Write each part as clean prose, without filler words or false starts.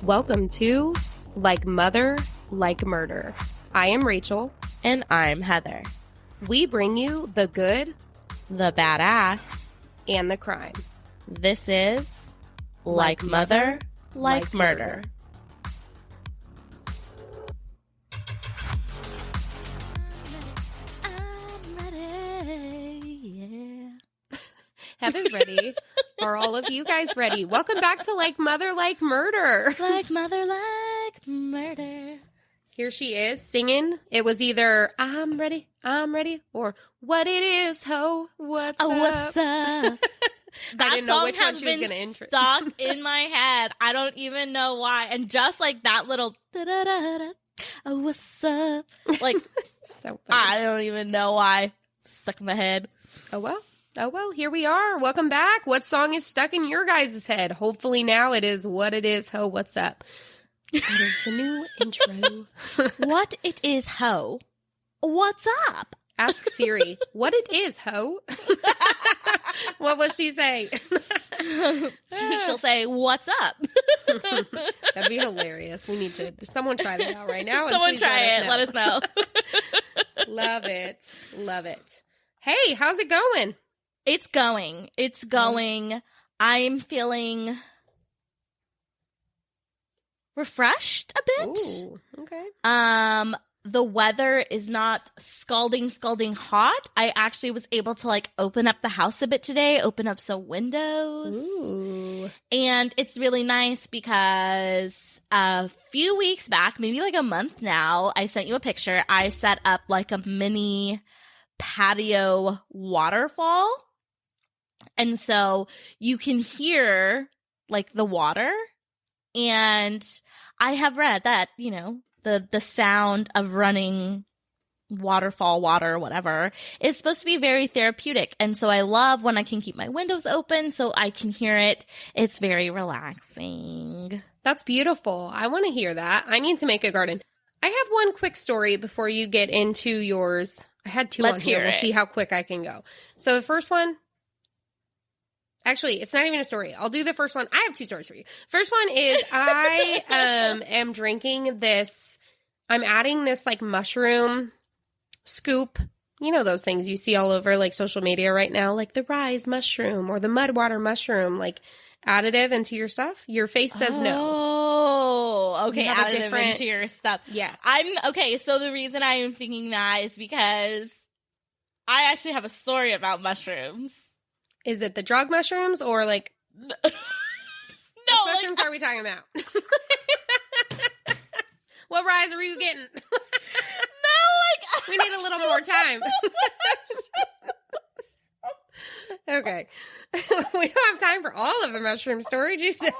Welcome to Like Mother, Like Murder. I am Rachel. And I'm Heather. We bring you the good, the badass, and the crime. This is Like Mother, Like Murder. I'm ready. Yeah. Heather's ready. Are all of you guys ready? Welcome back to Like Mother, Like Murder. Like Mother, Like Murder. Here she is singing. It was either I'm ready, or what it is, ho, what's up? What's up? I didn't know which one she was going to intro. Stuck in my head. I don't even know why. And just like that little da-da-da-da, what's up? Like, so funny. I don't even know why. Stuck in my head. Oh, well, here we are. Welcome back. What song is stuck in your guys' head? Hopefully now it is What It Is, Ho, What's Up? That is the new intro. What it is, ho. What's up? Ask Siri, what it is, ho? What will she say? She'll say, what's up? That'd be hilarious. We need to, someone try that out right now. Someone try it. Let us know. Love it. Love it. Hey, how's it going? It's going. I'm feeling refreshed a bit. Ooh, okay. The weather is not scalding hot. I actually was able to like open up the house a bit today, open up some windows. Ooh. And it's really nice because a few weeks back, maybe like a month now, I sent you a picture. I set up like a mini patio waterfall. And so you can hear like the water. And I have read that, you know, the sound of running waterfall water or whatever is supposed to be very therapeutic. And so I love when I can keep my windows open so I can hear it. It's very relaxing. That's beautiful. I want to hear that. I need to make a garden. I have one quick story before you get into yours. I had two on here. We'll see how quick I can go. So the first one, actually, it's not even a story. I'll do the first one. I have two stories for you. First one is I am drinking this. I'm adding this like mushroom scoop. You know those things you see all over like social media right now, like the Rise mushroom or the Mudwater mushroom, like additive into your stuff. Your face says no. Oh, okay. Additive into your stuff. Yes. Okay. So the reason I am thinking that is because I actually have a story about mushrooms. Is it the drug mushrooms or like no which mushrooms are we talking about? What rise are you getting? We need a little more time. Okay. We don't have time for all of the mushroom storage, you said.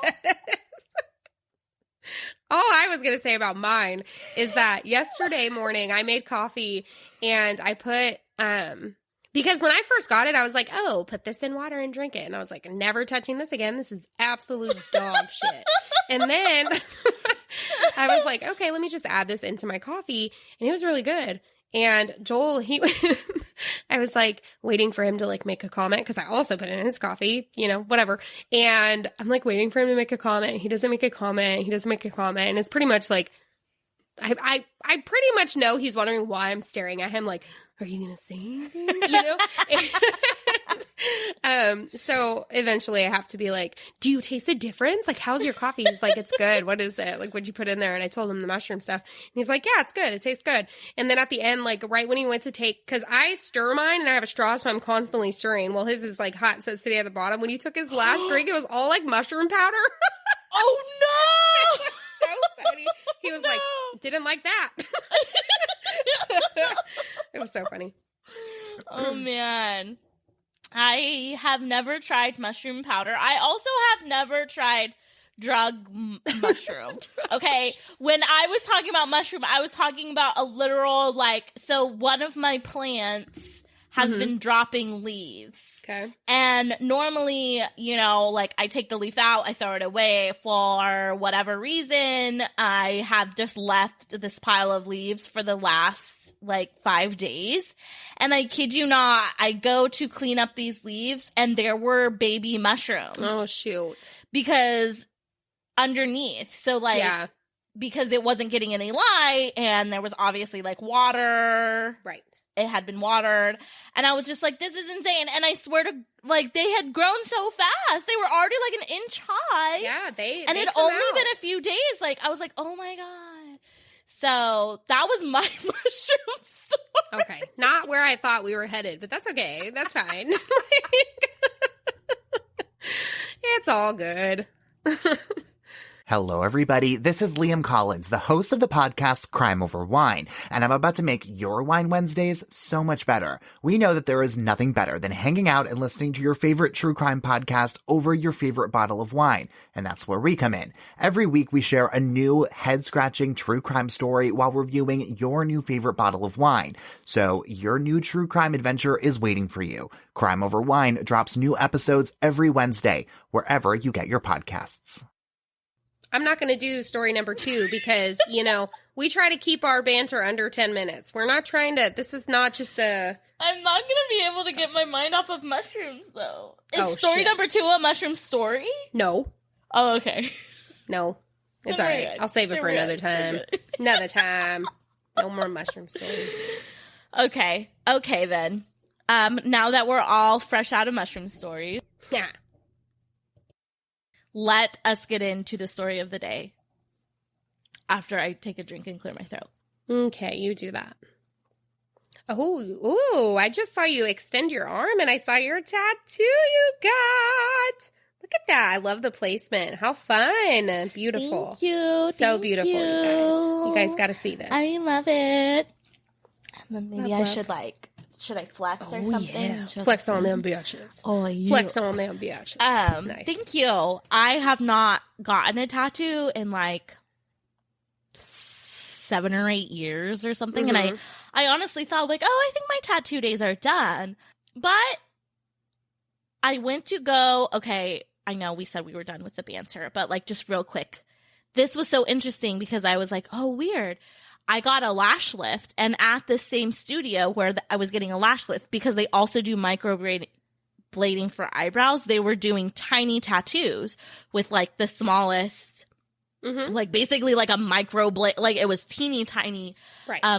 All I was going to say about mine is that yesterday morning I made coffee and I put, because when I first got it, I was like, oh, put this in water and drink it. And I was like, never touching this again. This is absolute dog shit. And then I was like, okay, let me just add this into my coffee. And it was really good. And Joel, I was like waiting for him to like make a comment because I also put it in his coffee, you know, whatever. And I'm like waiting for him to make a comment. He doesn't make a comment. And it's pretty much like, I pretty much know he's wondering why I'm staring at him like, are you going to say anything? You know? So eventually I have to be like, do you taste a difference? Like, how's your coffee? He's like, it's good. What is it? Like, what'd you put in there? And I told him the mushroom stuff. And he's like, yeah, it's good. It tastes good. And then at the end, like right when he went to take, cause I stir mine and I have a straw, so I'm constantly stirring. Well, his is like hot, so it's sitting at the bottom. When he took his last drink, it was all like mushroom powder. Oh no! So funny. He was like, didn't like that. It was so funny. Oh man. I have never tried mushroom powder. I also have never tried drug mushroom. Okay. When I was talking about mushroom, I was talking about a literal, like, so one of my plants has been dropping leaves. Okay. And normally, you know, like I take the leaf out, I throw it away. For whatever reason, I have just left this pile of leaves for the last like 5 days. And I kid you not, I go to clean up these leaves and there were baby mushrooms. Oh, shoot. Because underneath. So like, because it wasn't getting any light and there was obviously like water. Right. It had been watered. And I was just like, this is insane. And I swear to, like, they had grown so fast. They were already like an inch high. Yeah, and it only been a few days. Like, I was like, oh my God. So that was my mushroom story. Okay. Not where I thought we were headed, but that's okay. That's fine. It's all good. Hello, everybody. This is Liam Collins, the host of the podcast Crime Over Wine, and I'm about to make your Wine Wednesdays so much better. We know that there is nothing better than hanging out and listening to your favorite true crime podcast over your favorite bottle of wine, and that's where we come in. Every week, we share a new head-scratching true crime story while reviewing your new favorite bottle of wine. So your new true crime adventure is waiting for you. Crime Over Wine drops new episodes every Wednesday, wherever you get your podcasts. I'm not going to do story number 2 because, you know, we try to keep our banter under 10 minutes. We're not trying to, this is not just a... I'm not going to be able to get my mind off of mushrooms, though. Is story shit. number 2 a mushroom story? No. Oh, okay. No. It's all right. I'll save it for another time. Another time. No more mushroom stories. Okay. Okay, then. Now that we're all fresh out of mushroom stories. Yeah. Let us get into the story of the day after I take a drink and clear my throat. Okay, you do that. Oh, I just saw you extend your arm and I saw your tattoo you got. Look at that. I love the placement. How fun. Beautiful. Thank you. So beautiful, you guys. You guys got to see this. I love it. And then maybe I should should I flex or something? Yeah. Flex on them bitches. Oh, yeah. Flex on them bitches. Nice. Thank you. I have not gotten a tattoo in like 7 or 8 years or something. And I honestly thought like, oh, I think my tattoo days are done. But I went to go, okay, I know we said we were done with the banter, but like just real quick. This was so interesting because I was like, oh, weird. I got a lash lift, and at the same studio where I was getting a lash lift, because they also do microblading for eyebrows, they were doing tiny tattoos with like the smallest, like basically like a microblade, like it was teeny tiny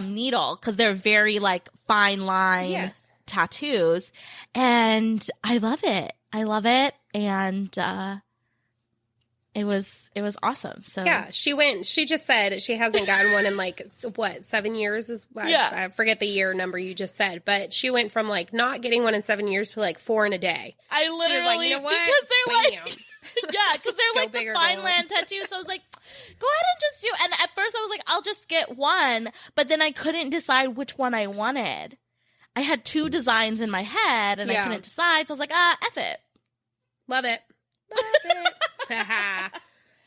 needle, because they're very like fine line tattoos, and I love it. I love it, and it was awesome. So yeah, she just said she hasn't gotten one in like, what, 7 years is, I forget the year number you just said, but she went from like not getting one in 7 years to like 4 in a day. I literally, she was like, you know what? Because they're like, yeah, because they're like the fine girl. land tattoos. So I was like, go ahead and just do, and at first I was like, I'll just get one, but then I couldn't decide which one I wanted. I had 2 designs in my head and I couldn't decide. So I was like, F it. Love it. Love it.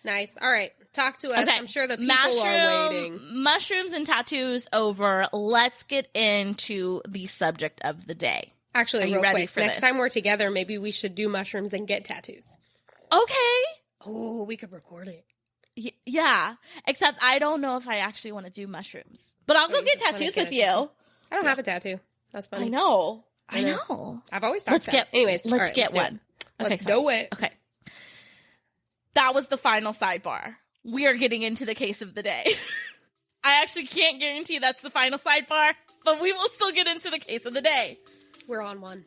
Nice. All right. Talk to us. Okay. I'm sure the people are waiting. Mushrooms and tattoos over. Let's get into the subject of the day. Actually, are you ready quick, for next this? time we're together, maybe we should do mushrooms and get tattoos. Okay. Oh, we could record it. Yeah. Except I don't know if I actually want to do mushrooms. But I'll go get tattoos with you. I don't have a tattoo. That's funny. I know. I've always talked about it. Anyways, let's get one. Let's do it. Okay. That was the final sidebar. We are getting into the case of the day. I actually can't guarantee that's the final sidebar, but we will still get into the case of the day. We're on one.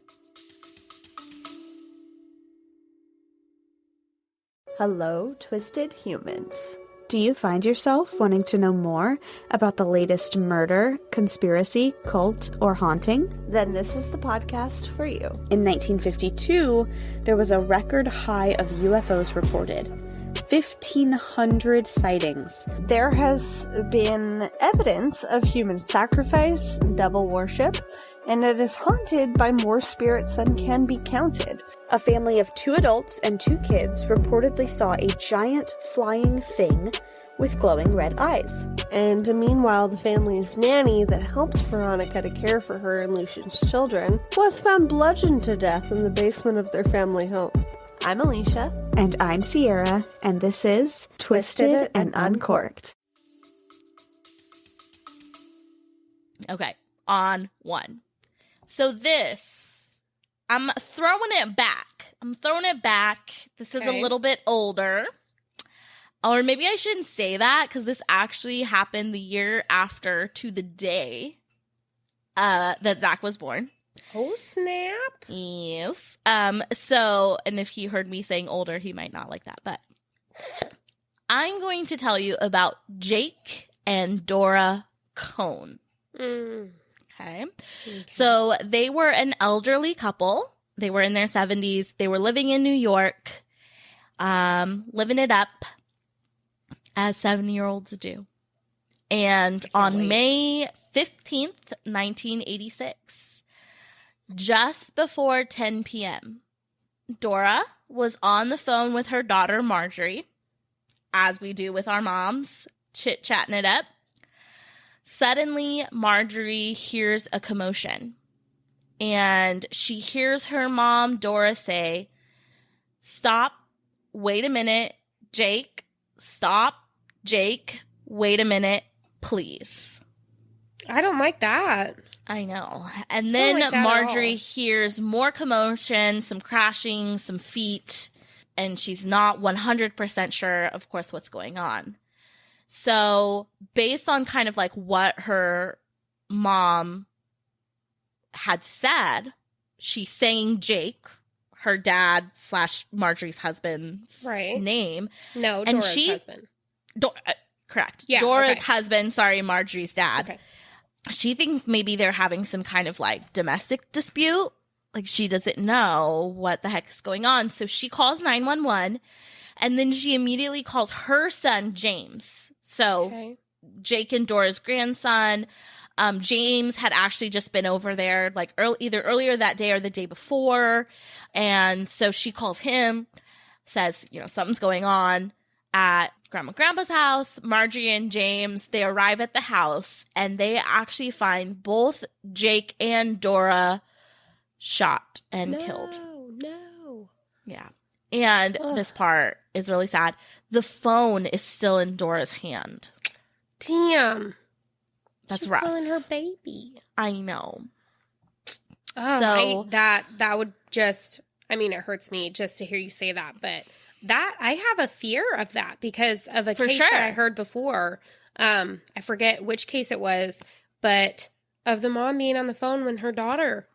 Hello, twisted humans. Do you find yourself wanting to know more about the latest murder, conspiracy, cult, or haunting? Then this is the podcast for you. In 1952, there was a record high of UFOs reported. 1,500 sightings. There has been evidence of human sacrifice, devil worship, and it is haunted by more spirits than can be counted. A family of 2 adults and 2 kids reportedly saw a giant flying thing with glowing red eyes. And meanwhile, the family's nanny that helped Veronica to care for her and Lucian's children was found bludgeoned to death in the basement of their family home. I'm Alicia. And I'm Sierra, and this is Twisted and Uncorked. Okay, on one. So this, I'm throwing it back. This is a little bit older. Or maybe I shouldn't say that because this actually happened the year after to the day that Zach was born. Oh, snap. Yes. So, and if he heard me saying older, he might not like that. But I'm going to tell you about Jake and Dora Cohn. Okay. So they were an elderly couple. They were in their 70s. They were living in New York, living it up as 70-year-olds do. And on May 15th, 1986, just before 10 p.m., Dora was on the phone with her daughter, Marjorie, as we do with our moms, chit-chatting it up. Suddenly, Marjorie hears a commotion, and she hears her mom, Dora, say, "Stop, wait a minute, Jake, stop, Jake, wait a minute, please." I don't like that. I know. And then Marjorie hears more commotion, some crashing, some feet, and she's not 100% sure, of course, what's going on. So based on kind of like what her mom had said, she's saying Jake, her dad / Marjorie's husband's name. No, and Dora's husband. Correct. Yeah, Dora's husband, Marjorie's dad. Okay. She thinks maybe they're having some kind of like domestic dispute. Like she doesn't know what the heck is going on. So she calls 911 and then she immediately calls her son, James. So Jake and Dora's grandson. James had actually just been over there like either earlier that day or the day before. And so she calls him, says, something's going on at Grandma and Grandpa's house. Marjorie and James, they arrive at the house and they actually find both Jake and Dora shot and killed. No. Yeah. And this part is really sad. The phone is still in Dora's hand. Damn. That's She's rough. calling her baby. I know. Oh, So that would just, it hurts me just to hear you say that, but that I have a fear of that because of a case that I heard before. I forget which case it was, but of the mom being on the phone when her daughter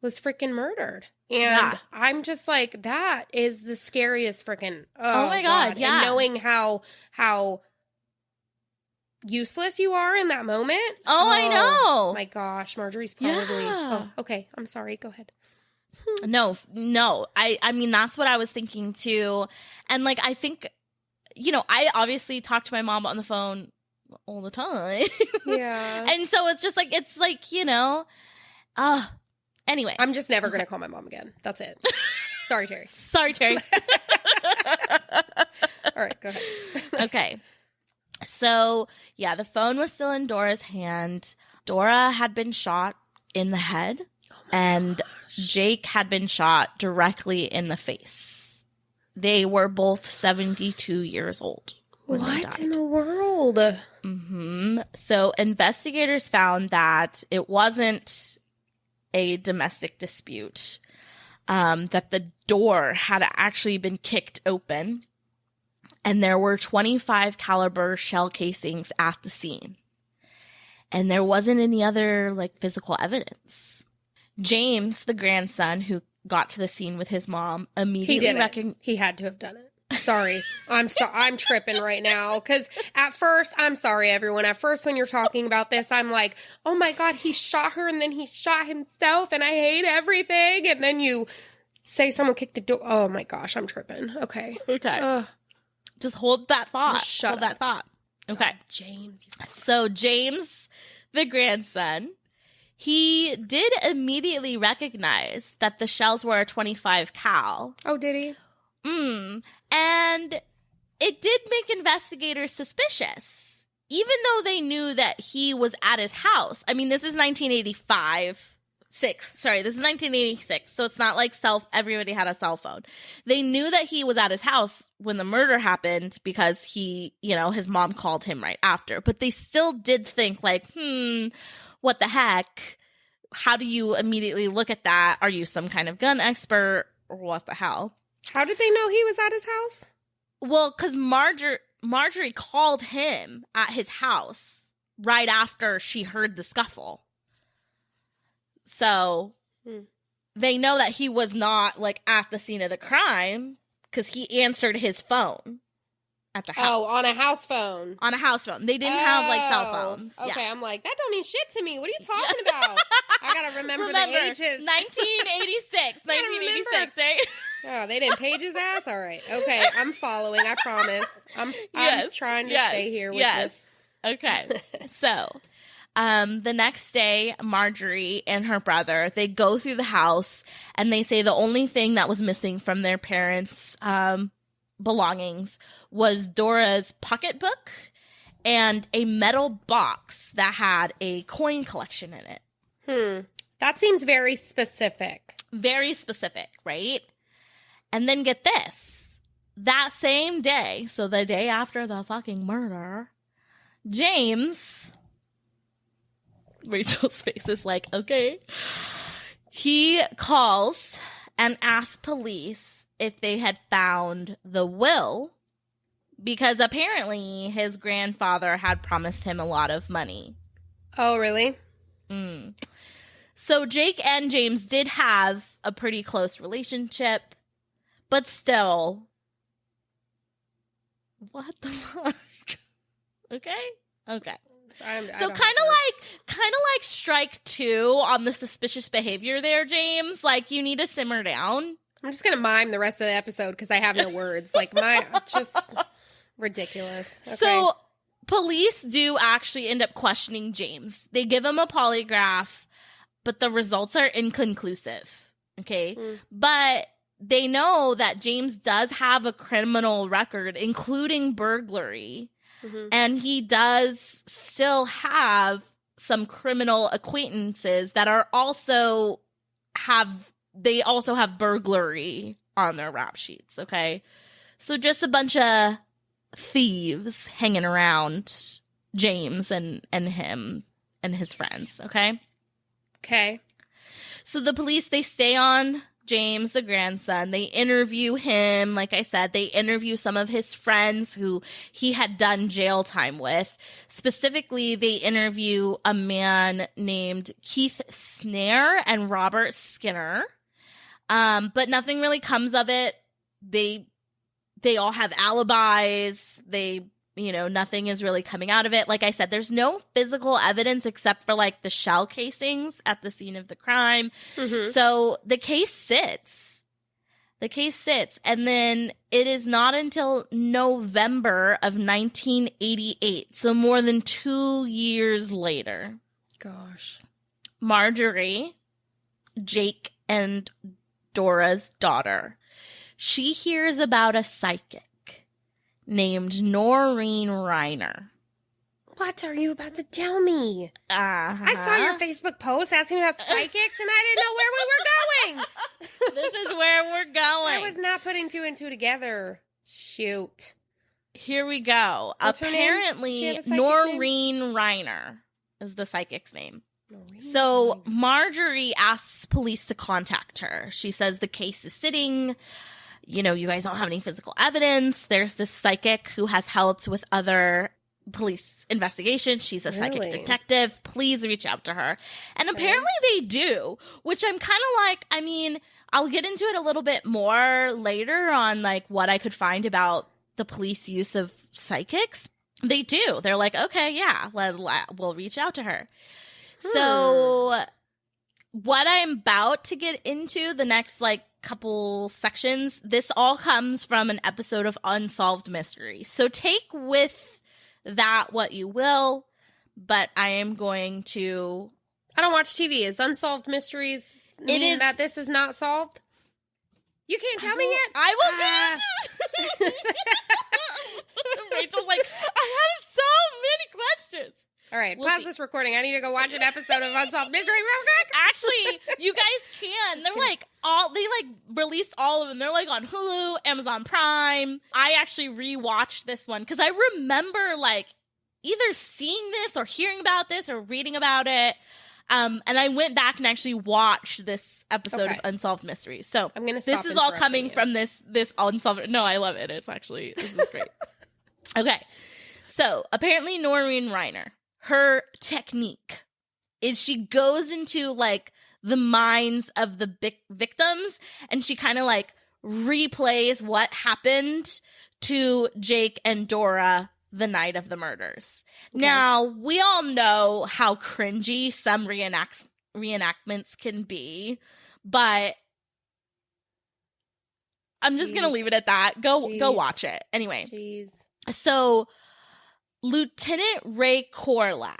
was freaking murdered. And I'm just like, that is the scariest freaking, oh my God. Yeah. And knowing how useless you are in that moment. Oh, I know. My gosh, Marjorie's probably, okay. I'm sorry. Go ahead. No. I mean, that's what I was thinking too. And like, I think, I obviously talk to my mom on the phone all the time. Yeah. And so it's just like, anyway. I'm just never going to call my mom again. That's it. Sorry, Terry. All right, go ahead. Okay. So, yeah, the phone was still in Dora's hand. Dora had been shot in the head, and Jake had been shot directly in the face. They were both 72 years old when they died. What in the world? Mm-hmm. So investigators found that it wasn't a domestic dispute, that the door had actually been kicked open, and there were 25 caliber shell casings at the scene. And there wasn't any other physical evidence. James, the grandson who got to the scene with his mom, immediately recognized. He had to have done it. Sorry. I'm tripping right now. Because at first, I'm sorry, everyone. At first, when you're talking about this, I'm like, oh my God, he shot her and then he shot himself and I hate everything. And then you say someone kicked the door. Oh my gosh, I'm tripping. Okay. Just hold that thought. Hold that thought. Okay. James. So James, the grandson, he did immediately recognize that the shells were a 25 cal. Oh, did he? And it did make investigators suspicious, even though they knew that he was at his house. I mean, this is 1985. This is 1986, so it's not like everybody had a cell phone. They knew that he was at his house when the murder happened because his mom called him right after. But they still did think like, what the heck? How do you immediately look at that? Are you some kind of gun expert or what the hell? How did they know he was at his house? Well, because Marjorie called him at his house right after she heard the scuffle. So they know that he was not like at the scene of the crime because he answered his phone at the house. Oh, on a house phone. On a house phone. They didn't have like cell phones. Okay, Yeah. I'm like, that don't mean shit to me. What are you talking about? I gotta remember the ages. 1986. 1986, right? Oh, they didn't page his ass? All right. Okay, I'm following. I promise. I'm trying to stay here with this. Okay. So, the next day, Marjorie and her brother, they go through the house and they say the only thing that was missing from their parents' belongings was Dora's pocketbook and a metal box that had a coin collection in it. That seems very specific. Very specific, right? And then get this. That same day, so the day after the fucking murder, James... Rachel's face is like, okay. He calls and asks police if they had found the will because apparently his grandfather had promised him a lot of money. Oh, really? So Jake and James did have a pretty close relationship, but still, what the fuck? Okay. So kind of like strike 2 on the suspicious behavior there, James. Like, you need to simmer down. I'm just gonna mime the rest of the episode because I have no words. Like, just ridiculous. Okay. So police do actually end up questioning James. They give him a polygraph, but the results are inconclusive. Okay, but they know that James does have a criminal record, including burglary. And he does still have some criminal acquaintances that are also have burglary on their rap sheets, okay? So just a bunch of thieves hanging around James and him and his friends, okay? Okay. So the police, they stay on James, the grandson. They interview him. Like I said, they interview some of his friends who he had done jail time with. Specifically, they interview a man named Keith Snare and Robert Skinner. But nothing really comes of it. They all have alibis. Nothing is really coming out of it. Like I said, there's no physical evidence except for like the shell casings at the scene of the crime. So the case sits. And then it is not until November of 1988, so more than 2 years later. Gosh. Marjorie, Jake and Dora's daughter, she hears about a psychic named Noreen Reiner. What are you about to tell me? I saw your Facebook post asking about psychics and I didn't know where we were going. This is where we're going. I was not putting 2 and 2 together. Shoot. Here we go. What's her name? Apparently, Noreen Reiner is the psychic's name. So Marjorie asks police to contact her. She says the case is sitting. You guys don't have any physical evidence. There's this psychic who has helped with other police investigations. She's a psychic detective. Please reach out to her. And apparently they do, which I'm kind of like, I mean, I'll get into it a little bit more later on, like what I could find about the police use of psychics. They do. They're like, okay, yeah, we'll reach out to her. So what I'm about to get into, the next like couple sections, this all comes from an episode of Unsolved Mysteries. So take with that what you will, but I am going to... I don't watch TV. Is Unsolved Mysteries mean that this is not solved? You can't tell me yet? I will get into Rachel's like, I have so many questions. All right, We'll pause see. this recording. I need to go watch an episode of Unsolved Mystery real quick. Actually, you guys can. They're like they released all of them. They're like on Hulu, Amazon Prime. I actually rewatched this one because I remember like either seeing this or hearing about this or reading about it. And I went back and actually watched this episode of Unsolved Mysteries. So I'm gonna stop this is all interrupting coming you. from this Unsolved. No, I love it. This is great. Okay. So apparently Noreen Reiner, her technique is she goes into like the minds of the victims and she kind of like replays what happened to Jake and Dora the night of the murders. Okay. Now, we all know how cringy some reenactments can be, but I'm just going to leave it at that. Go watch it. Anyway. So Lieutenant Ray Korlak,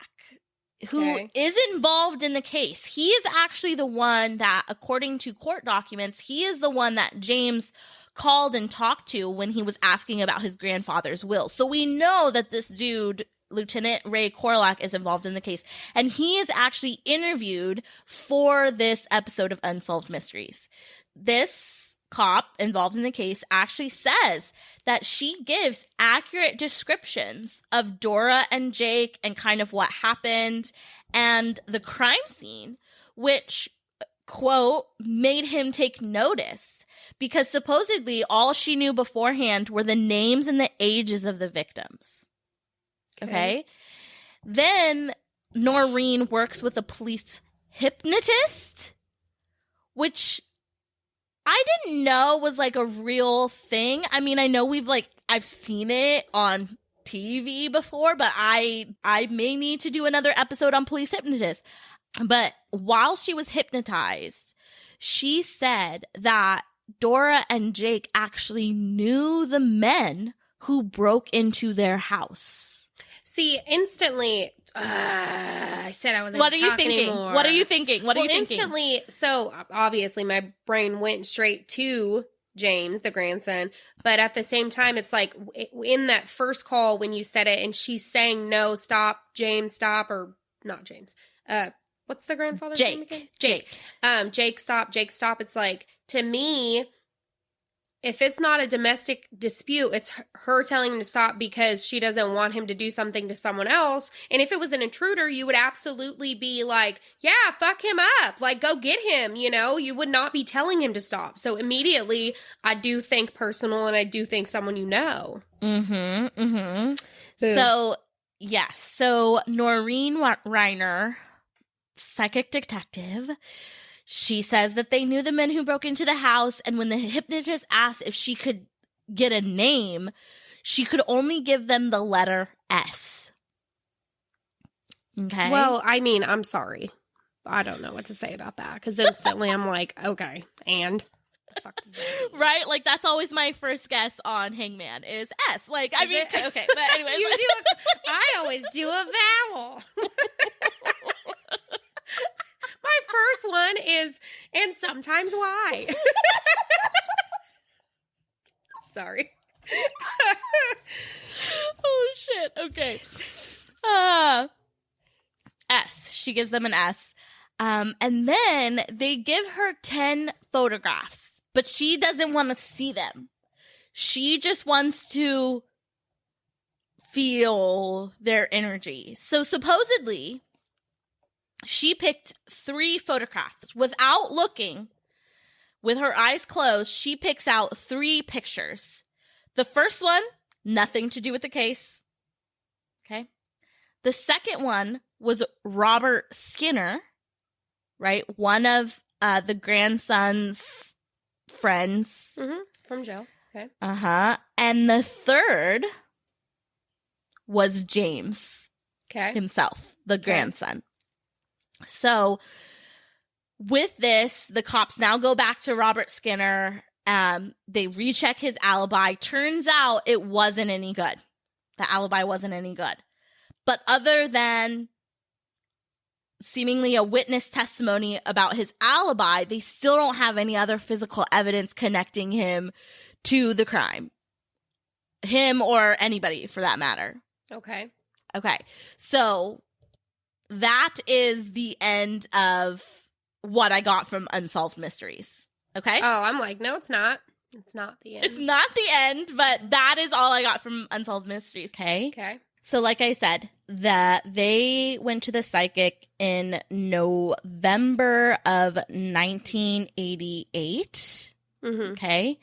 who is involved in the case, he is actually the one that, according to court documents, he is the one that James called and talked to when he was asking about his grandfather's will. So we know that this dude, Lieutenant Ray Korlak, is involved in the case. And he is actually interviewed for this episode of Unsolved Mysteries. This cop involved in the case actually says that she gives accurate descriptions of Dora and Jake and kind of what happened and the crime scene, which, quote, made him take notice because supposedly all she knew beforehand were the names and the ages of the victims. Okay? Then Noreen works with a police hypnotist, which I didn't know was like a real thing. I mean, I know I've seen it on TV before, but I may need to do another episode on police hypnotists. But while she was hypnotized, she said that Dora and Jake actually knew the men who broke into their house. See, instantly, I said I wasn't. What are you thinking? Anymore. What are you thinking? What are you thinking? Instantly, so obviously my brain went straight to James, the grandson. But at the same time, it's like in that first call when you said it and she's saying, no, stop, James, stop, or not James. What's the grandfather's name again? Jake. Jake, stop. It's like, to me, if it's not a domestic dispute, it's her telling him to stop because she doesn't want him to do something to someone else. And if it was an intruder, you would absolutely be like, yeah, fuck him up. Like, go get him, you know? You would not be telling him to stop. So immediately, I do think personal and I do think someone you know. So, yes. So, Noreen Reiner, psychic detective, she says that they knew the men who broke into the house, and when the hypnotist asked if she could get a name, she could only give them the letter S. Okay? Well, I mean, I'm sorry. I don't know what to say about that, because instantly I'm like, okay, and the fuck does that mean? Right? Like, that's always my first guess on Hangman is S. Like, I mean, okay, but anyway. I always do a vowel. My first one is, and sometimes why. Sorry. Oh, shit. Okay. S. She gives them an S. And then they give her 10 photographs, but she doesn't want to see them. She just wants to feel their energy. So supposedly, she picked 3 photographs without looking. With her eyes closed, she picks out 3 pictures. The first one, nothing to do with the case. Okay. The second one was Robert Skinner, right? One of the grandson's friends. Mm-hmm. From jail. Okay. And the third was James himself, the grandson. So with this, the cops now go back to Robert Skinner. They recheck his alibi. Turns out it wasn't any good. The alibi wasn't any good. But other than seemingly a witness testimony about his alibi, they still don't have any other physical evidence connecting him to the crime. him or anybody for that matter. Okay. Okay. So that is the end of what I got from Unsolved Mysteries. Okay? Oh, I'm like, no, it's not. It's not the end. It's not the end, but that is all I got from Unsolved Mysteries. Okay? Okay. So like I said, that they went to the psychic in November of 1988. Mm-hmm. Okay.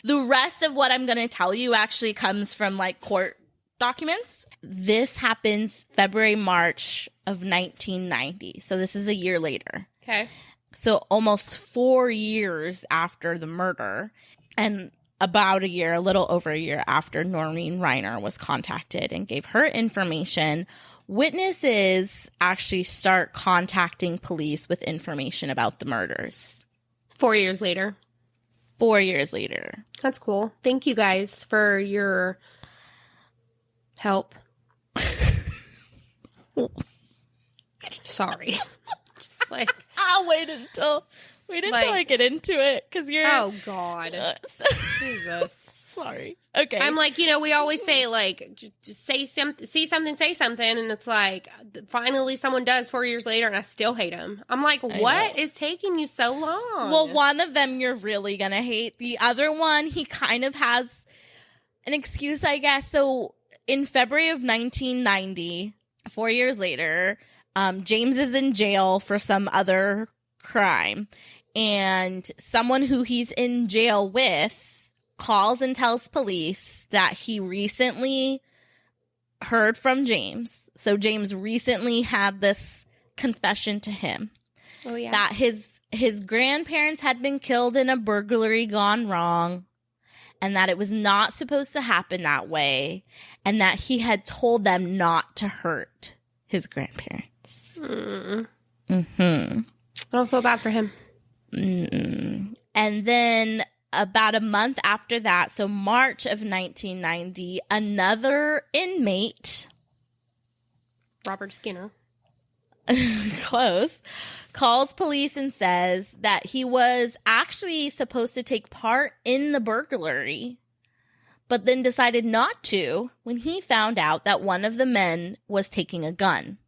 The rest of what I'm going to tell you actually comes from like court documents. This happens February, March of 1990. So this is a year later. Okay. So almost 4 years after the murder, and about a year, a little over a year after Noreen Reiner was contacted and gave her information, witnesses actually start contacting police with information about the murders. 4 years later. 4 years later. That's cool. Thank you guys for your help. Sorry. Just like, I'll wait until I get into it, because you're... oh, God. Jesus. Sorry. Okay. I'm like, we always say, like, just say something, say something, and it's like, finally someone does 4 years later, and I still hate them. I'm like, what is taking you so long? Well, one of them you're really gonna hate. The other one, he kind of has an excuse, I guess. So, in February of 1990, 4 years later, James is in jail for some other crime, and someone who he's in jail with calls and tells police that he recently heard from James. So James recently had this confession to him. Oh, yeah. That his grandparents had been killed in a burglary gone wrong, and that it was not supposed to happen that way, and that he had told them not to hurt his grandparents. I don't feel bad for him. And then about a month after that, so March of 1990, another inmate, Robert Skinner, close, calls police and says that he was actually supposed to take part in the burglary, but then decided not to when he found out that one of the men was taking a gun.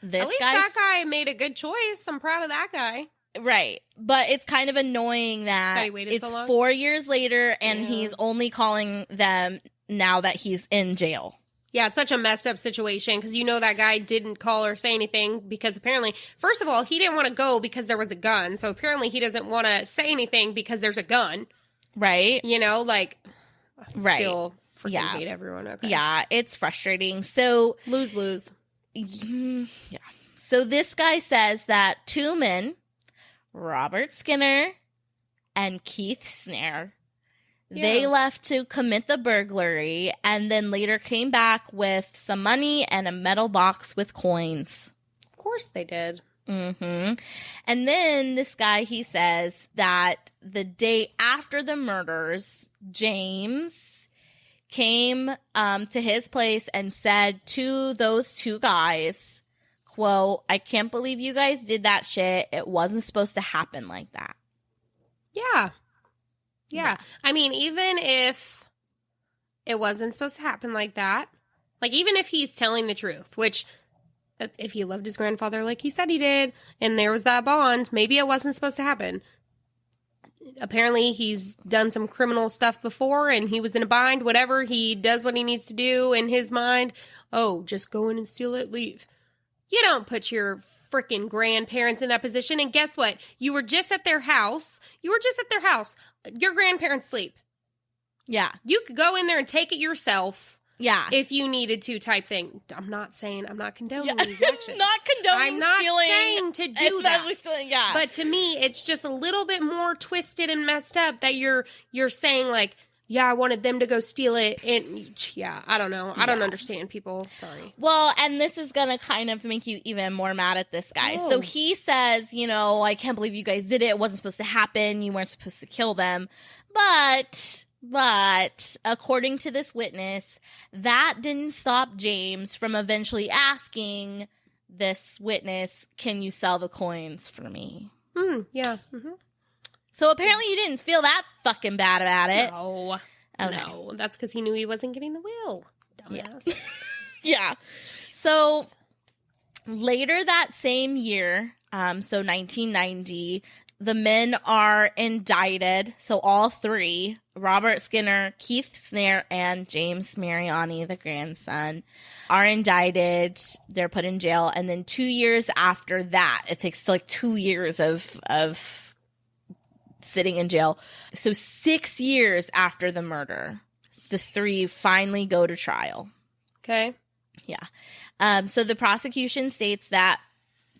At least that guy made a good choice. I'm proud of that guy. Right. But it's kind of annoying that it's 4 years later and he's only calling them now that he's in jail. Yeah, it's such a messed up situation because that guy didn't call or say anything because apparently, first of all, he didn't want to go because there was a gun. So apparently he doesn't want to say anything because there's a gun. Right. Still freaking hate everyone. Okay. Yeah, it's frustrating. So lose. Yeah. So this guy says that two men, Robert Skinner and Keith Snare, they left to commit the burglary and then later came back with some money and a metal box with coins. Of course they did. And then this guy, he says that the day after the murders, James came to his place and said to those two guys, quote, "I can't believe you guys did that shit. It wasn't supposed to happen like that." Yeah. I mean, even if it wasn't supposed to happen like that, like even if he's telling the truth, which if he loved his grandfather like he said he did, and there was that bond, maybe it wasn't supposed to happen. Apparently he's done some criminal stuff before and he was in a bind, whatever. He does what he needs to do in his mind. Oh, just go in and steal it, leave. You don't put your freaking grandparents in that position. And guess what? You were just at their house. Your grandparents sleep. Yeah. You could go in there and take it yourself. Yeah. If you needed to, type thing. I'm not condoning these actions. Not condoning I'm not stealing. saying to do that. Stealing, yeah. But to me, it's just a little bit more twisted and messed up that you're saying like, yeah, I wanted them to go steal it. And yeah, I don't know. I don't understand people. Sorry. Well, and this is going to kind of make you even more mad at this guy. Oh. So he says, I can't believe you guys did it. It wasn't supposed to happen. You weren't supposed to kill them. But according to this witness, that didn't stop James from eventually asking this witness, "Can you sell the coins for me?" Yeah. Mm-hmm. So apparently you didn't feel that fucking bad about it. No. Okay. No, that's because he knew he wasn't getting the will. Dumbass. Yeah. So later that same year, so 1990, the men are indicted. So all three, Robert Skinner, Keith Snare, and James Mariani, the grandson, are indicted. They're put in jail. And then 2 years after that, it takes like 2 years of sitting in jail. So 6 years after the murder, the three finally go to trial. Okay. Yeah. So the prosecution states that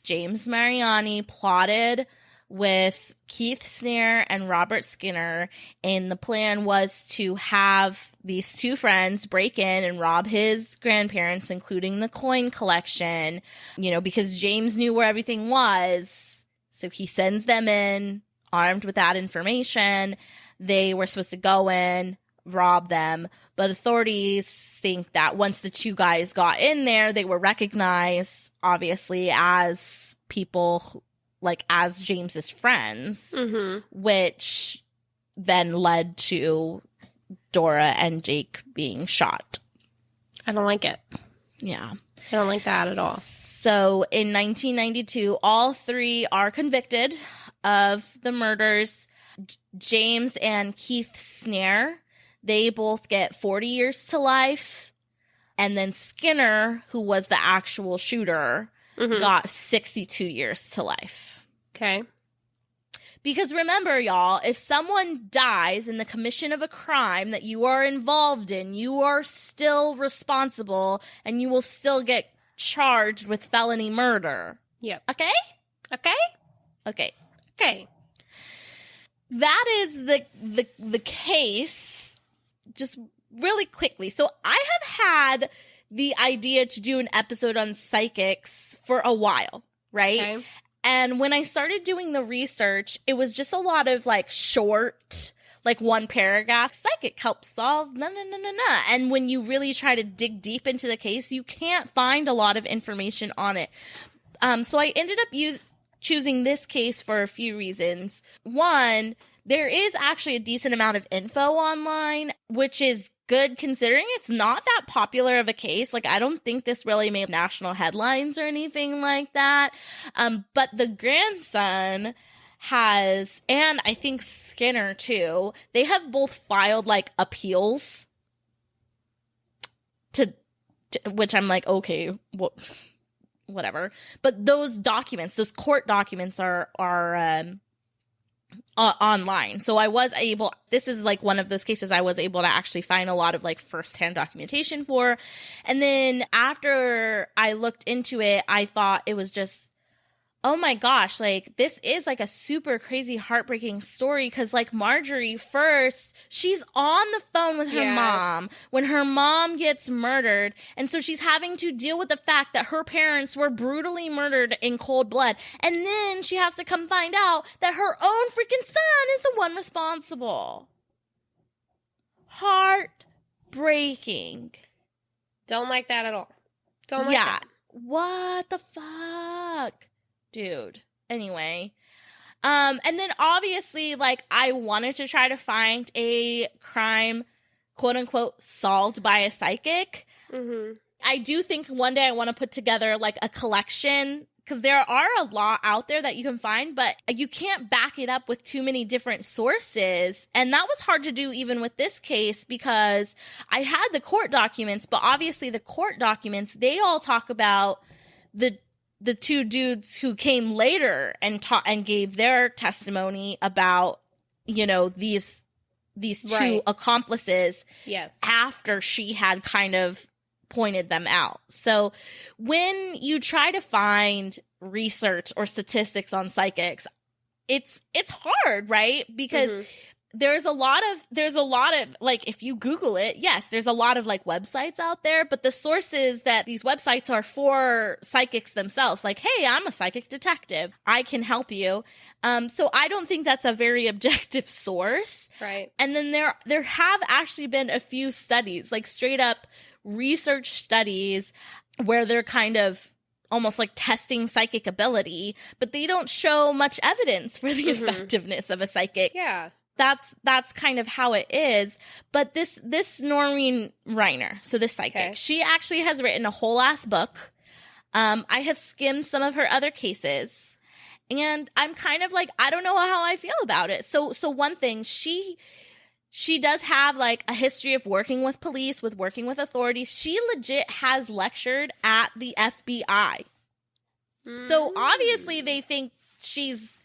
James Mariani plotted with Keith Snare and Robert Skinner, and the plan was to have these two friends break in and rob his grandparents, including the coin collection, because James knew where everything was. So he sends them in armed with that information. They were supposed to go in, rob them, but authorities think that once the two guys got in there, they were recognized, obviously, as people as James's friends, which then led to Dora and Jake being shot. I don't like it. Yeah. I don't like that at all. So in 1992, all three are convicted of the murders. James and Keith Snare, they both get 40 years to life. And then Skinner, who was the actual shooter, got 62 years to life. Okay. Because remember, y'all, if someone dies in the commission of a crime that you are involved in, you are still responsible and you will still get charged with felony murder. Yep. Okay? Okay. Okay. Okay. That is the case. Just really quickly. So I have had the idea to do an episode on psychics for a while, right? Okay. And when I started doing the research, it was just a lot of short, one paragraph, psychic helps solve, And when you really try to dig deep into the case, you can't find a lot of information on it. So I ended up choosing this case for a few reasons. One, there is actually a decent amount of info online, which is good considering it's not that popular of a case. I don't think this really made national headlines or anything like that. But the grandson has, and I think Skinner too, they have both filed appeals to which I'm okay, whatever. But those documents, those court documents are online. So I was able, this is one of those cases I was able to actually find a lot of firsthand documentation for. And then after I looked into it, I thought it was just, oh my gosh, this is a super crazy heartbreaking story. Cause Marjorie first, she's on the phone with her mom when her mom gets murdered. And so she's having to deal with the fact that her parents were brutally murdered in cold blood. And then she has to come find out that her own freaking son is the one responsible. Heartbreaking. Don't like that at all. Don't like that. What the fuck? Dude. Anyway. And then obviously, I wanted to try to find a crime, quote unquote, solved by a psychic. Mm-hmm. I do think one day I want to put together a collection, because there are a lot out there that you can find, but you can't back it up with too many different sources. And that was hard to do even with this case, because I had the court documents, but obviously the court documents, they all talk about the two dudes who came later and gave their testimony about, these two accomplices. Yes. After she had kind of pointed them out. So when you try to find research or statistics on psychics, it's hard, right? Because there's a lot of if you Google it, yes, there's a lot of websites out there, but the sources that these websites are for psychics themselves, hey, I'm a psychic detective, I can help you. So I don't think that's a very objective source. Right. And then there have actually been a few studies, straight up research studies, where they're kind of almost testing psychic ability, but they don't show much evidence for the effectiveness of a psychic. Yeah. that's kind of how it is. But this Noreen Reiner, so this psychic, she actually has written a whole ass book. I have skimmed some of her other cases. And I'm kind of like, I don't know how I feel about it. So one thing, she does have like a history of working with police, with working with authorities. She legit has lectured at the FBI. So obviously they think she's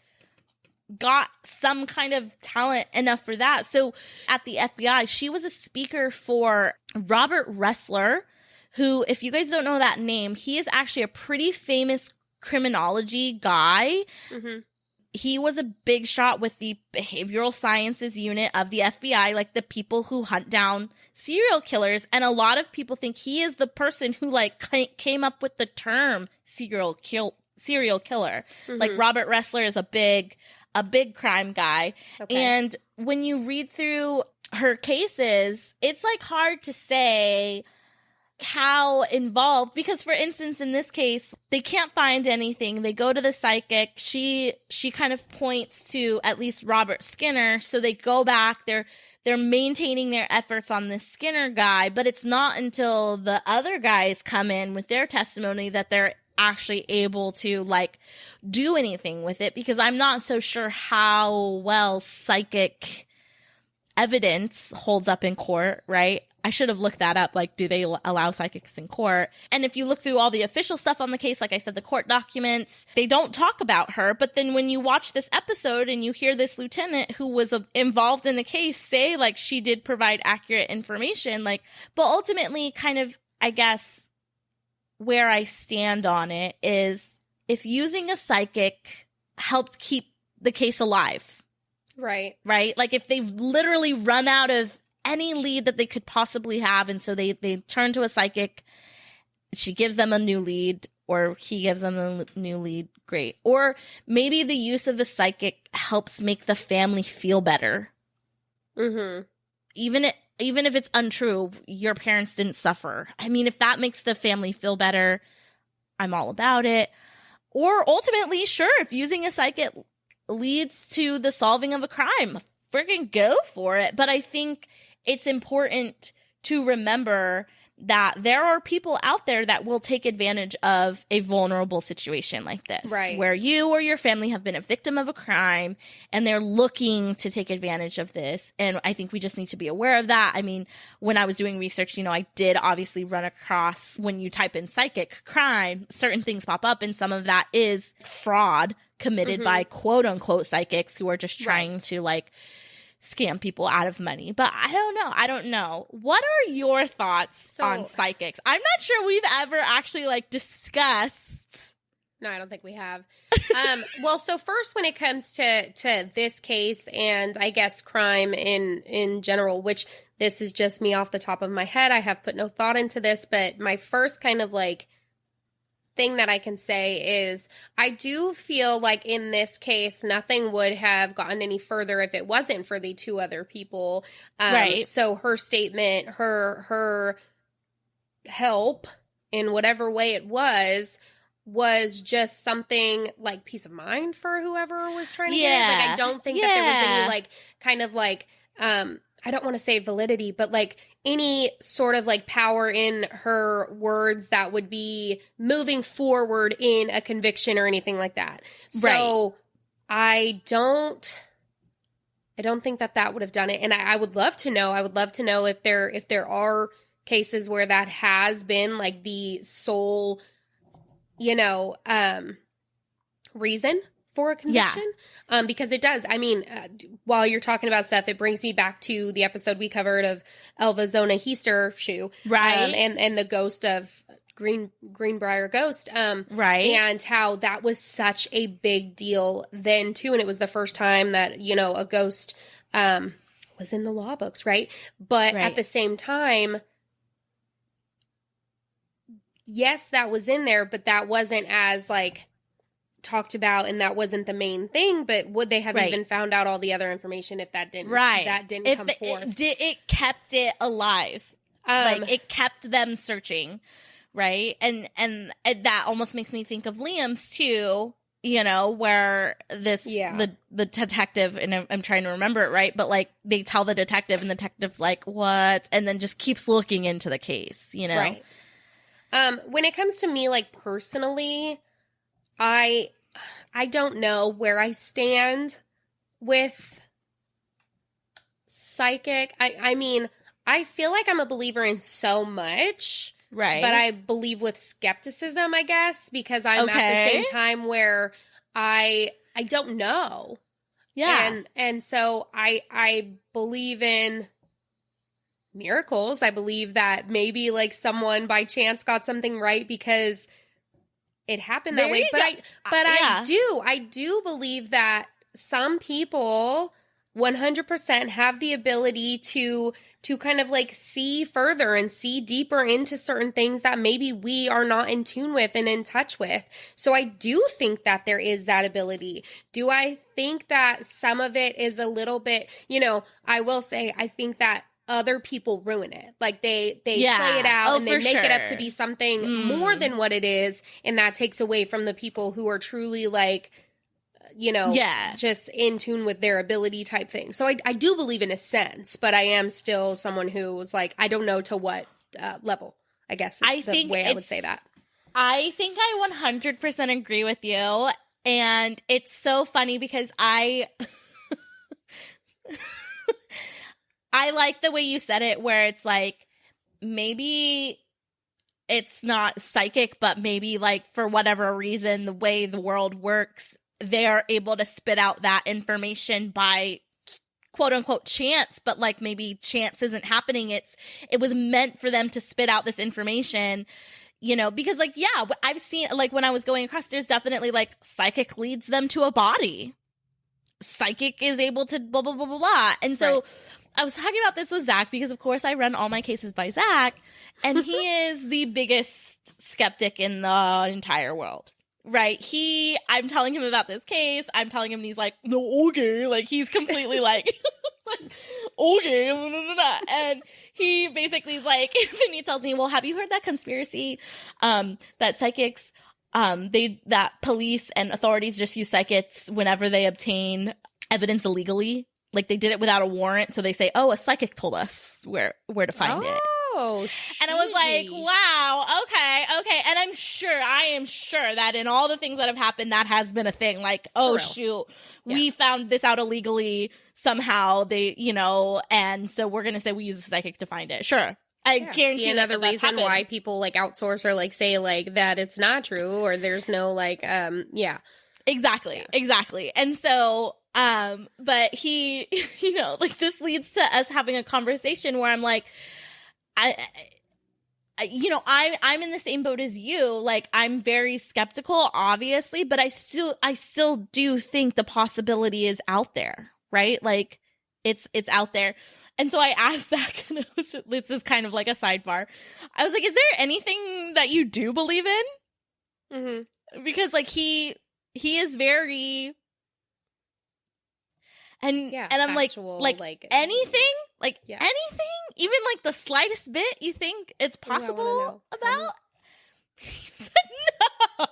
got some kind of talent enough for that. So at the FBI, she was a speaker for Robert Ressler, who, if you guys don't know that name, he is actually a pretty famous criminology guy. Mm-hmm. He was a big shot with the behavioral sciences unit of the FBI, like the people who hunt down serial killers. And a lot of people think he is the person who like came up with the term serial killer. Mm-hmm. Like Robert Ressler is a big crime guy. Okay. And when you read through her cases, it's like hard to say how involved, because for instance in this case they can't find anything. They go to the psychic. She kind of points to at least Robert Skinner, so they go back. They're maintaining their efforts on this Skinner guy, but it's not until the other guys come in with their testimony that they're actually able to like do anything with it, because I'm not so sure how well psychic evidence holds up in court, right? I should have looked that up. Like, do they allow psychics in court? And if you look through all the official stuff on the case, like I said, the court documents, they don't talk about her. But then when you watch this episode and you hear this lieutenant who was involved in the case say, like, she did provide accurate information, like, but ultimately kind of, I guess, where I stand on it is if using a psychic helped keep the case alive. Right. Right? Like, if they've literally run out of any lead that they could possibly have, and so they turn to a psychic, she gives them a new lead, or he gives them a new lead, great. Or maybe the use of a psychic helps make the family feel better. Mm-hmm. Even if it's untrue, your parents didn't suffer. I mean, if that makes the family feel better, I'm all about it. Or ultimately, sure, if using a psychic leads to the solving of a crime, friggin' go for it. But I think it's important to remember that there are people out there that will take advantage of a vulnerable situation like this, right? Where you or your family have been a victim of a crime and they're looking to take advantage of this. And I think we just need to be aware of that. I mean, when I was doing research, I did obviously run across, when you type in psychic crime, certain things pop up, and some of that is fraud committed by quote unquote psychics who are just trying to like scam people out of money. But I don't know. What are your thoughts on psychics? I'm not sure we've ever actually like discussed. No, I don't think we have. Well, so first, when it comes to this case, and I guess crime in general, which this is just me off the top of my head, I have put no thought into this, but my first kind of like thing that I can say is I do feel like in this case nothing would have gotten any further if it wasn't for the two other people. Right. So her statement, her help in whatever way it was just something like peace of mind for whoever was trying to get it. Like, I don't think that there was any like kind of like I don't want to say validity, but like any sort of like power in her words that would be moving forward in a conviction or anything like that. So I don't think that would have done it. And I would love to know. I would love to know if there are cases where that has been like the sole, reason for a conviction. Because it does. I mean, while you're talking about stuff, it brings me back to the episode we covered of Elva Zona Heister shoe. Right. And the ghost of Greenbrier ghost. Right. And how that was such a big deal then too. And it was the first time that, a ghost, was in the law books. Right. But at the same time, yes, that was in there, but that wasn't as like talked about, and that wasn't the main thing. But would they have even found out all the other information if that didn't come forth? It kept it alive. Like it kept them searching, right? And that almost makes me think of Liam's too. you know, where the detective, and I'm trying to remember it right, but like they tell the detective and the detective's like, what? And then just keeps looking into the case, you know? Right. When it comes to me, like personally, I don't know where I stand with psychic. I mean, I feel like I'm a believer in so much. Right. But I believe with skepticism, I guess, because I'm at the same time where I don't know. Yeah. And so I believe in miracles. I believe that maybe like someone by chance got something right because it happened that way. But I do believe that some people 100% have the ability to kind of like see further and see deeper into certain things that maybe we are not in tune with and in touch with. So I do think that there is that ability. Do I think that some of it is a little bit, you know, I will say I think that other people ruin it. Like they play it out and they make it up to be something more than what it is. And that takes away from the people who are truly like, you know, just in tune with their ability type thing. So I do believe in a sense, but I am still someone who was like, I don't know to what level, I guess is the way I would say that. I think I 100% agree with you. And it's so funny because I like the way you said it, where it's like, maybe it's not psychic, but maybe like for whatever reason, the way the world works, they're able to spit out that information by quote unquote chance, but like maybe chance isn't happening. It was meant for them to spit out this information, you know, because like, yeah, I've seen like when I was going across, there's definitely like psychic leads them to a body. Psychic is able to blah, blah, blah, blah, blah. And so I was talking about this with Zach because of course I run all my cases by Zach, and he is the biggest skeptic in the entire world. Right. I'm telling him about this case. I'm telling him and he's like, no, okay. Like he's completely like, okay. Blah, blah, blah. And he basically is like, then he tells me, well, have you heard that conspiracy, that psychics, that police and authorities just use psychics whenever they obtain evidence illegally? Like they did it without a warrant. So they say, oh, a psychic told us where to find it. Oh, and I was like, wow, okay. And I am sure that in all the things that have happened, that has been a thing. Like, oh, shoot, we found this out illegally somehow. They, you know, and so we're going to say we use a psychic to find it. Sure. I guarantee another reason why people like outsource or like say like that it's not true or there's no like, Exactly. And so, but he, you know, like this leads to us having a conversation where I'm like, I'm in the same boat as you. Like, I'm very skeptical, obviously, but I still do think the possibility is out there, right? Like, it's out there. And so I asked Zach, and this is kind of like a sidebar. I was like, is there anything that you do believe in? Mm-hmm. Because like he is very, and I'm factual, like anything, anything, even like the slightest bit you think it's possible about? He said no.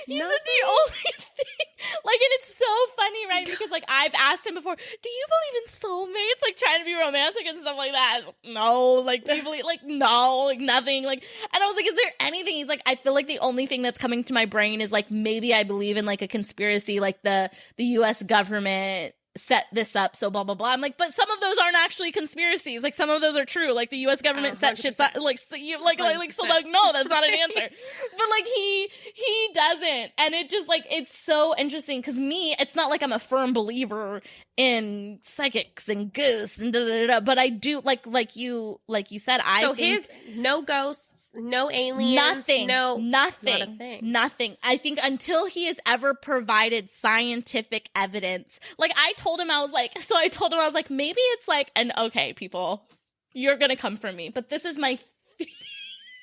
He said the only thing, like, and it's so funny, right? Because like I've asked him before, do you believe in soulmates? Like trying to be romantic and stuff like that. I was like, no. Like, do you believe? Like, no. Like nothing. Like, and I was like, is there anything? He's like, I feel like the only thing that's coming to my brain is like maybe I believe in like a conspiracy, like the U.S. government set this up, so blah blah blah. I'm like, but some of those aren't actually conspiracies. Like some of those are true. Like the U.S. government set shit up. Like so you like so like no, that's not an answer. But like he doesn't, and it just like it's so interesting because me, it's not like I'm a firm believer in psychics and ghosts and da da da. But I do like you said. I think no ghosts, no aliens, nothing. I think until he has ever provided scientific evidence, like I told him, I was like, maybe it's like okay, people, you're gonna come for me, but this is my.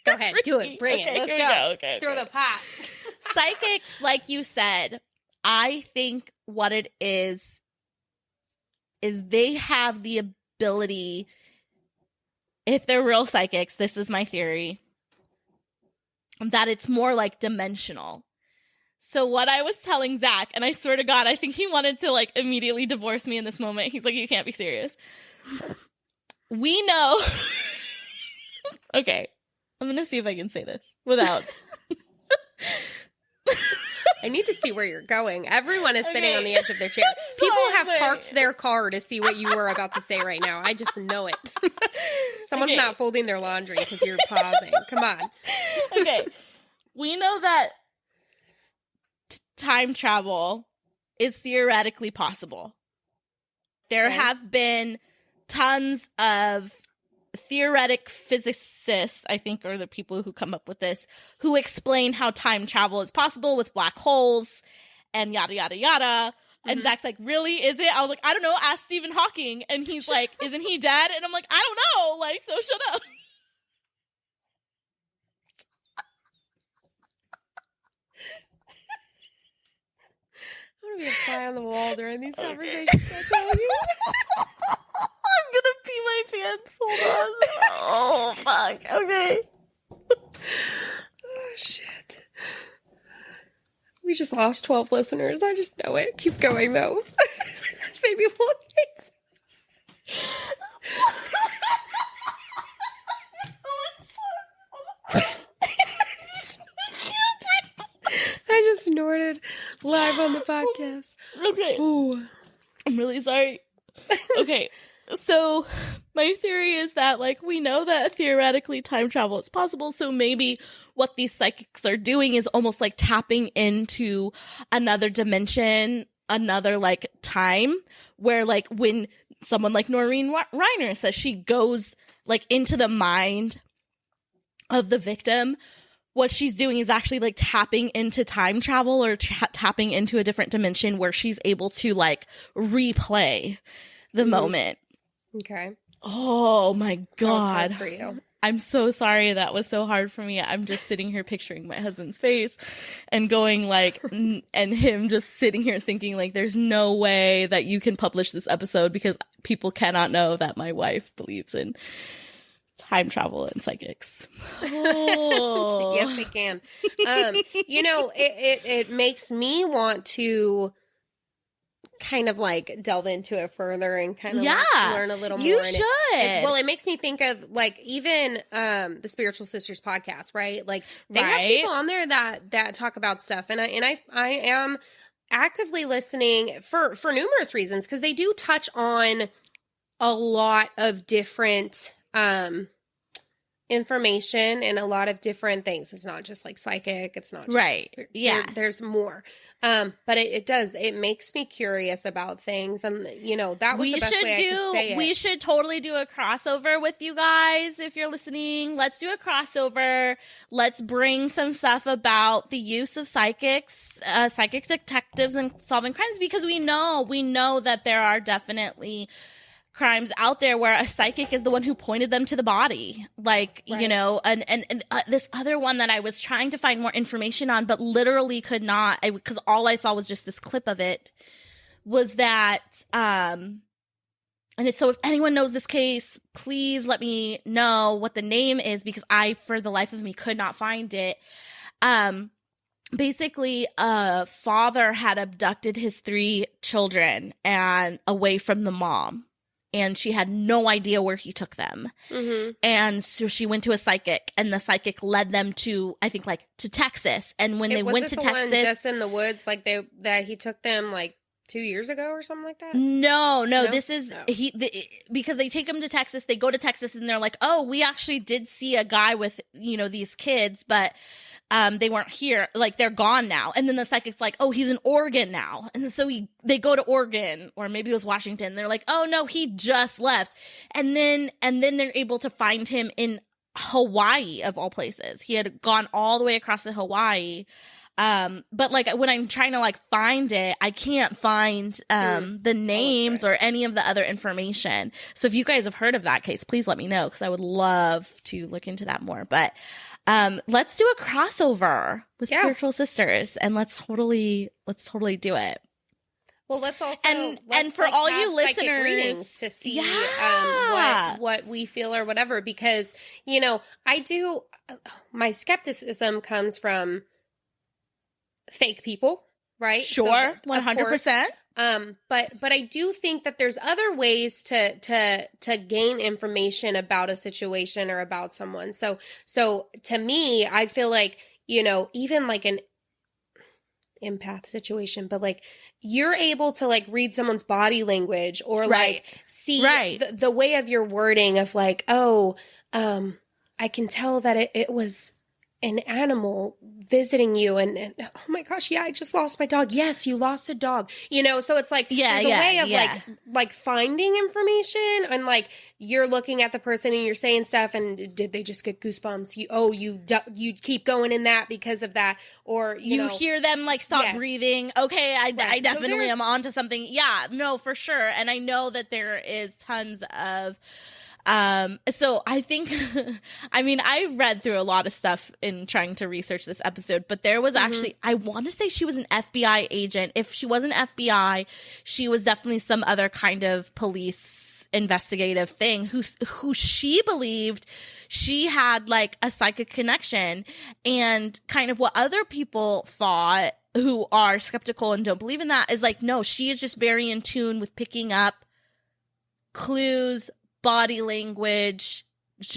Go ahead, do it, bring it. Let's go. Okay, throw the pot. Psychics, like you said, I think what it is they have the ability, if they're real psychics, this is my theory, that it's more like dimensional. So what I was telling Zach, and I swear to God, I think he wanted to like immediately divorce me in this moment. He's like, you can't be serious. We know. Okay. I'm going to see if I can say this without. I need to see where you're going. Everyone is sitting on the edge of their chair. People have parked their car to see what you were about to say right now. I just know it. Someone's not folding their laundry because you're pausing. Come on. Okay. We know that time travel is theoretically possible. There have been tons of theoretic physicists, I think, are the people who come up with this, who explain how time travel is possible with black holes and yada, yada, yada. And Zach's like, really? Is it? I was like, I don't know. Ask Stephen Hawking. And he's like, isn't he dead? And I'm like, I don't know. Like, so shut up. I'm going to be a fly on the wall during these conversations. I tell you. I'm gonna pee my pants. Hold on. Oh, fuck. Okay. Oh, shit. We just lost 12 listeners. I just know it. Keep going, though. Maybe we'll get... I just snorted live on the podcast. Okay. Ooh. I'm really sorry. Okay. So my theory is that, like, we know that theoretically time travel is possible. So maybe what these psychics are doing is almost like tapping into another dimension, another like time where, like, when someone like Noreen Reiner says she goes like into the mind of the victim, what she's doing is actually like tapping into time travel or tapping into a different dimension where she's able to like replay the moment. Okay. Oh my God. That was hard for you. I'm so sorry that was so hard for me. I'm just sitting here picturing my husband's face and going like, and him just sitting here thinking like, there's no way that you can publish this episode because people cannot know that my wife believes in time travel and psychics. Oh. Yes, they can. You know, it makes me want to kind of like delve into it further and kind of like learn a little more. You should. It makes me think of like even the Spiritual Sisters podcast, right? Like they have people on there that talk about stuff, and I am actively listening for numerous reasons because they do touch on a lot of different information and a lot of different things. It's not just like psychic. It's not just there's more. But it makes me curious about things, and you know that was the best way I could say it. We should totally do a crossover with you guys if you're listening. Let's do a crossover. Let's bring some stuff about the use of psychics, psychic detectives, and solving crimes, because we know that there are definitely crimes out there where a psychic is the one who pointed them to the body, like, you know, and this other one that I was trying to find more information on, but literally could not, because all I saw was just this clip of it, was that, and so if anyone knows this case, please let me know what the name is, because I, for the life of me, could not find it. Basically, a father had abducted his 3 children and away from the mom. And she had no idea where he took them. Mm-hmm. And so she went to a psychic, and the psychic led them to, I think, like, to Texas. And when they went to Texas, one just in the woods, like that he took them like 2 years ago or something like that? No. This is because they take him to Texas. They go to Texas, and they're like, "Oh, we actually did see a guy with, you know, these kids, but they weren't here. Like, they're gone now." And then the psychic's like, "Oh, he's in Oregon now." And so they go to Oregon, or maybe it was Washington. They're like, "Oh no, he just left." And then they're able to find him in Hawaii, of all places. He had gone all the way across to Hawaii. But like when I'm trying to like find it, I can't find the names or any of the other information. So if you guys have heard of that case, please let me know, because I would love to look into that more. But let's do a crossover with Spiritual Sisters, and let's totally do it. Well, let's also and for all you listeners to see what we feel or whatever, because you know my skepticism comes from fake people, right? Sure, So, 100%. But I do think that there's other ways to gain information about a situation or about someone. So to me, I feel like, you know, even like an empath situation, but like you're able to like read someone's body language or like see the way of your wording of like, oh, I can tell that it was an animal visiting you and oh my gosh, yeah, I just lost my dog. Yes, you lost a dog. You know, so it's like there's a way of like finding information and like you're looking at the person and you're saying stuff and did they just get goosebumps? You keep going in that because of that, or you know, hear them like stop breathing. Okay, I definitely am onto something. Yeah, no, for sure. And I know that there is tons of so I think, I mean, I read through a lot of stuff in trying to research this episode, but there was actually, I want to say she was an FBI agent. If she wasn't FBI, she was definitely some other kind of police investigative thing who she believed she had like a psychic connection, and kind of what other people thought who are skeptical and don't believe in that is like, no, she is just very in tune with picking up clues, body language,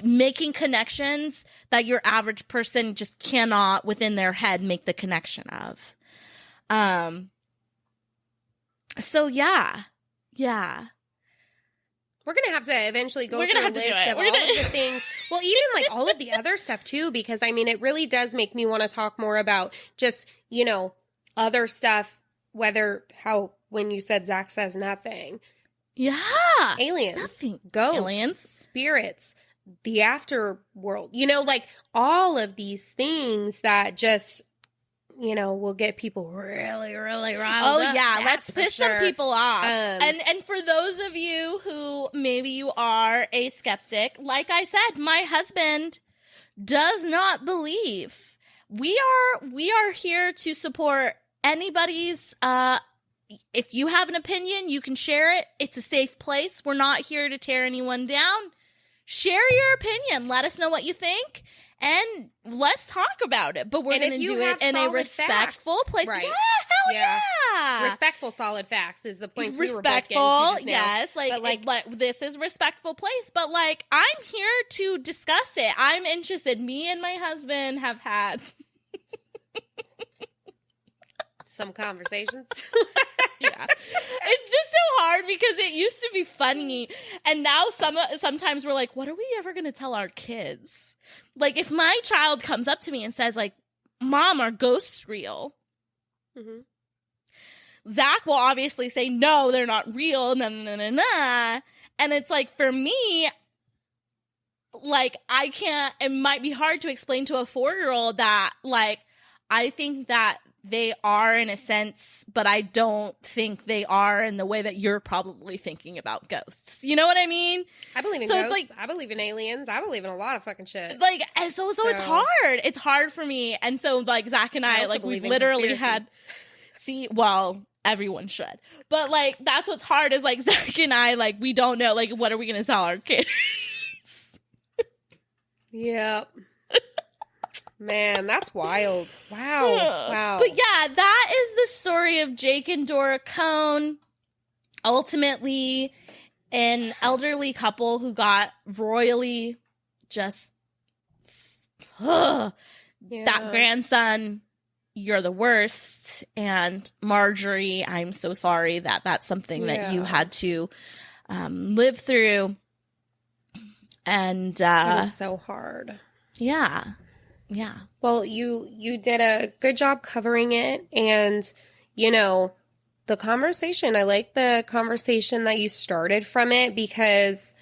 making connections that your average person just cannot within their head make the connection of. So yeah. We're going to have to eventually go through a list of all of the things. Well, even like all of the other stuff too, because I mean, it really does make me want to talk more about just, you know, other stuff, when you said Zach says nothing. Yeah. Aliens, nothing. ghosts, spirits, the afterworld, you know, like all of these things that just, you know, will get people really, really riled up. Oh, yeah. Let's piss some people off. And for those of you who maybe you are a skeptic, like I said, my husband does not believe. We are here to support anybody's if you have an opinion, you can share it. It's a safe place. We're not here to tear anyone down. Share your opinion. Let us know what you think, and let's talk about it. But we're going to do it in a respectful place. Right. Yeah, hell yeah. Respectful, solid facts is the point we were both respectful, getting to just now. yes. Like, this is respectful place. But, like, I'm here to discuss it. I'm interested. Me and my husband have had some conversations. Yeah. It's just so hard because it used to be funny, and now sometimes we're like, what are we ever going to tell our kids? Like, if my child comes up to me and says, like, Mom, are ghosts real? Zach will obviously say, no, they're not real, nah. And it's like, for me, like, I can't, it might be hard to explain to a 4-year-old that, like, I think that they are in a sense, but I don't think they are in the way that you're probably thinking about ghosts. You know what I mean? I believe in ghosts. Like, I believe in aliens. I believe in a lot of fucking shit. Like, so it's hard. It's hard for me. And so, like, Zach and I like, we've literally had, well, everyone should. But, like, that's what's hard is, like, Zach and I, like, we don't know, like, what are we going to tell our kids? Yep. Man, that's wild. Wow. But yeah, that is the story of Jake and Dora Cohn. Ultimately, an elderly couple who got royally just that grandson, you're the worst. And Marjorie, I'm so sorry that that's something that you had to live through. And it was so hard. Yeah. Well, you did a good job covering it, and you know, the conversation. I like the conversation that you started from it because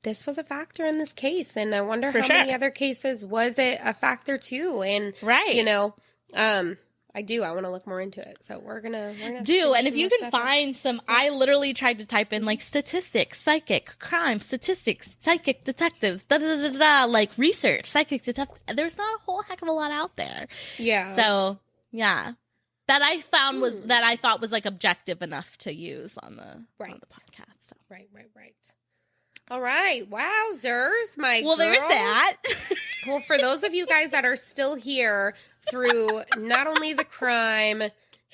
this was a factor in this case, and I wonder how many other cases was it a factor too. And you know, I want to look more into it. So we're gonna do. And if you can find some, I literally tried to type in like statistics, psychic crime, statistics, psychic detectives, like research, psychic detective. There's not a whole heck of a lot out there. Yeah. So yeah, that I found was that I thought was like objective enough to use on the podcast. So. Right. All right. Wowzers, my well, girl. There's that. Well, for those of you guys that are still here, through not only the crime,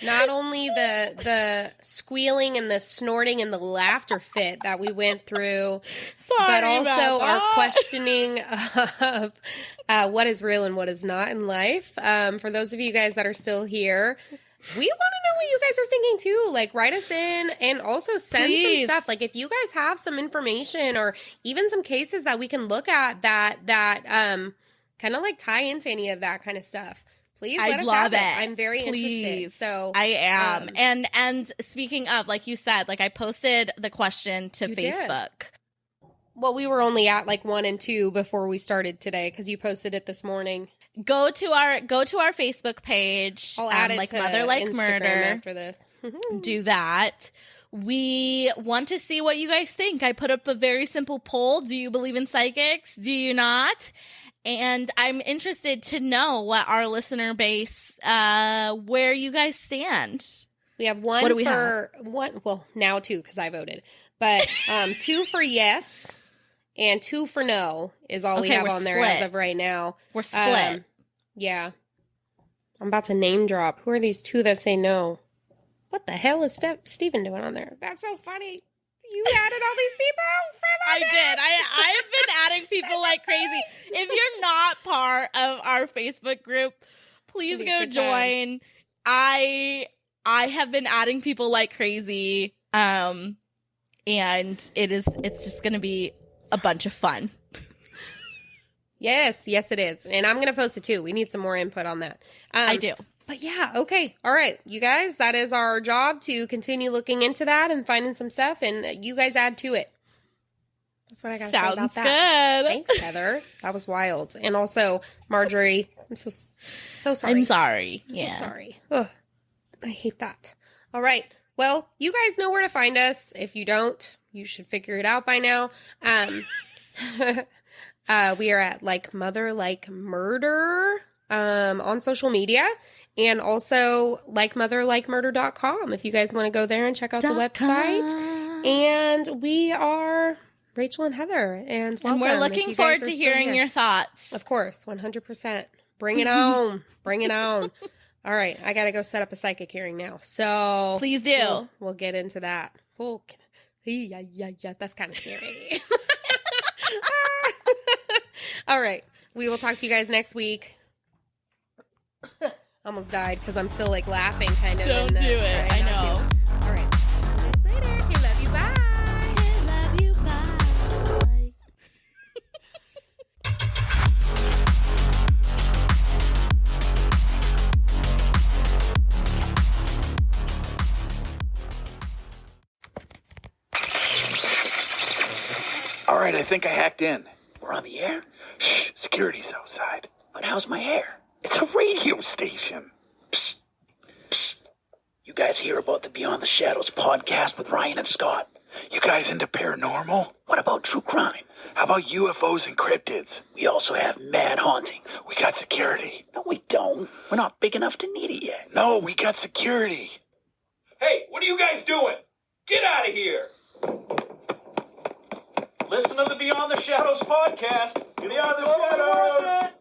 not only the squealing and the snorting and the laughter fit that we went through, but also our questioning of what is real and what is not in life. For those of you guys that are still here, we want to know what you guys are thinking too. Like, write us in and also send some stuff. Like, if you guys have some information or even some cases that we can look at that kind of like tie into any of that kind of stuff, please let us have it. I'm very interested. So I am. And speaking of, like you said, like I posted the question to Facebook. Well, we were only at like 1 and 2 before we started today because you posted it this morning. Go to our Facebook page. I'll add it like to Mother Like Instagram Murder after this. Do that. We want to see what you guys think. I put up a very simple poll. Do you believe in psychics? Do you not? And I'm interested to know what our listener base, where you guys stand. We have one what do we for have? One. Well, now 2 because I voted, but 2 for yes and 2 for no is all we have on there as of right now. We're split. Yeah, I'm about to name drop. Who are these 2 that say no? What the hell is Steven doing on there? That's so funny. You added all these people? I did. I've been adding people like crazy. If you're not part of our Facebook group, please go join. I have been adding people like crazy. And it's just going to be a bunch of fun. Yes, it is. And I'm going to post it too. We need some more input on that. I do. But yeah, okay. All right, you guys, that is our job to continue looking into that and finding some stuff, and you guys add to it. That's what I got to say about that. Sounds good. Thanks, Heather. That was wild. And also, Marjorie, I'm so sorry. I'm sorry. So sorry. Ugh, I hate that. All right. Well, you guys know where to find us. If you don't, you should figure it out by now. We are at Like Mother Like Murder on social media. And also likemotherlikemurder.com if you guys want to go there and check out the website. And we are Rachel and Heather. And welcome. And we're looking forward to hearing your thoughts. Of course, 100%. Bring it on. Bring it on. All right, I got to go set up a psychic hearing now. So please do. We'll get into that. Yeah, that's kind of scary. All right, we will talk to you guys next week. Almost died because I'm still like laughing kind of. Don't do it. Right, I know. All right. See you guys later. Okay, love you. Bye. Okay, love you. Bye. All right, I think I hacked in. We're on the air? Shh, security's outside. But how's my hair? It's a radio station. Psst, psst. You guys hear about the Beyond the Shadows podcast with Ryan and Scott? You guys into paranormal? What about true crime? How about UFOs and cryptids? We also have mad hauntings. We got security. No, we don't. We're not big enough to need it yet. No, we got security. Hey, what are you guys doing? Get out of here! Listen to the Beyond the Shadows podcast. Beyond the Shadows!